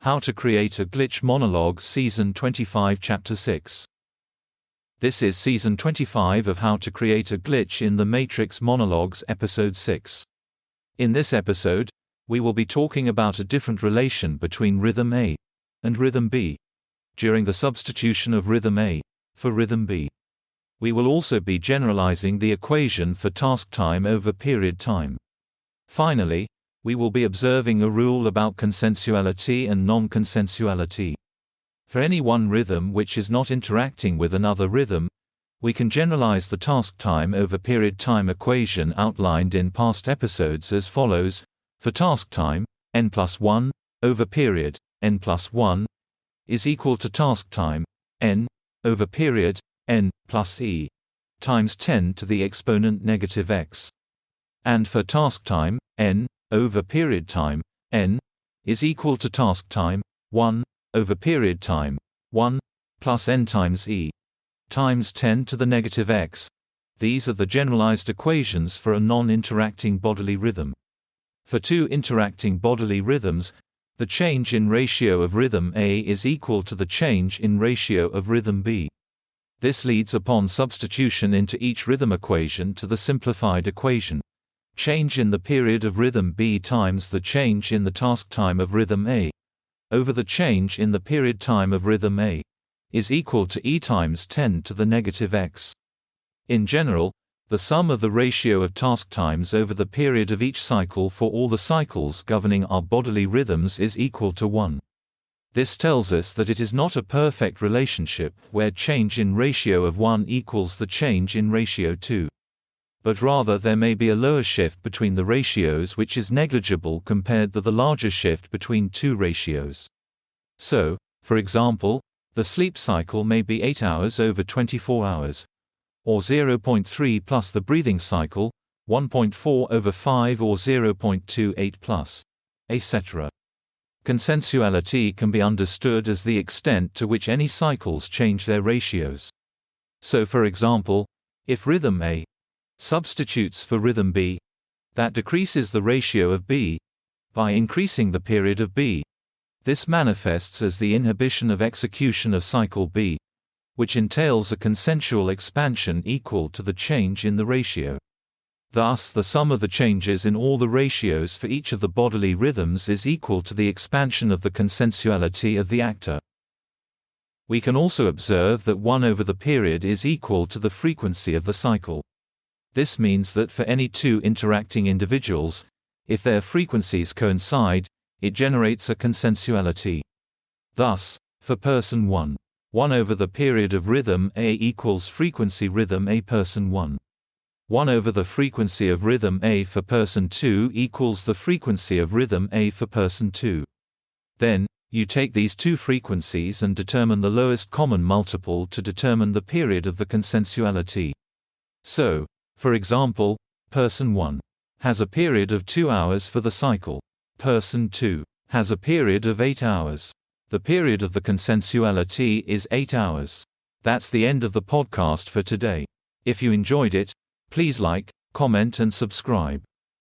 How to Create a Glitch Monologues Season 25 Chapter 6. This is Season 25 of How to Create a Glitch in the Matrix Monologues Episode 6. In this episode, we will be talking about a different relation between Rhythm A and Rhythm B, during the substitution of Rhythm A for Rhythm B. We will also be generalizing the equation for task time over period time. Finally, we will be observing a rule about consensuality and non-consensuality. For any one rhythm which is not interacting with another rhythm, we can generalize the task time over period time equation outlined in past episodes as follows. For task time, n+1 over period, n+1, is equal to task time, n, over period, n, plus e, times 10 to the exponent negative x. And for task time, n, over period time, n, is equal to task time, 1, over period time, 1, plus n times e, times 10 to the negative x. These are the generalized equations for a non-interacting bodily rhythm. For two interacting bodily rhythms, the change in ratio of Rhythm A is equal to the change in ratio of Rhythm B. This leads upon substitution into each rhythm equation to the simplified equation. Change in the period of Rhythm B times the change in the task time of Rhythm A over the change in the period time of Rhythm A is equal to e times 10 to the negative x. In general, the sum of the ratio of task times over the period of each cycle for all the cycles governing our bodily rhythms is equal to 1. This tells us that it is not a perfect relationship where change in ratio of 1 equals the change in ratio 2. But rather there may be a lower shift between the ratios which is negligible compared to the larger shift between two ratios. So, for example, the sleep cycle may be 8 hours over 24 hours, or 0.3 plus the breathing cycle, 1.4 over 5 or 0.28 plus, etc. Consensuality can be understood as the extent to which any cycles change their ratios. So for example, if Rhythm A substitutes for Rhythm B, that decreases the ratio of B by increasing the period of B. This manifests as the inhibition of execution of cycle B, which entails a consensual expansion equal to the change in the ratio. Thus the sum of the changes in all the ratios for each of the bodily rhythms is equal to the expansion of the consensuality of the actor. We can also observe that 1 over the period is equal to the frequency of the cycle. This means that for any two interacting individuals, if their frequencies coincide, it generates a consensuality. Thus, for person 1, 1 over the period of Rhythm A equals frequency Rhythm A person 1. 1 over the frequency of Rhythm A for person 2 equals the frequency of Rhythm A for person 2. Then, you take these two frequencies and determine the lowest common multiple to determine the period of the consensuality. So, for example, person 1 has a period of 2 hours for the cycle. Person 2 has a period of 8 hours. The period of the consensuality is 8 hours. That's the end of the podcast for today. If you enjoyed it, please like, comment and subscribe.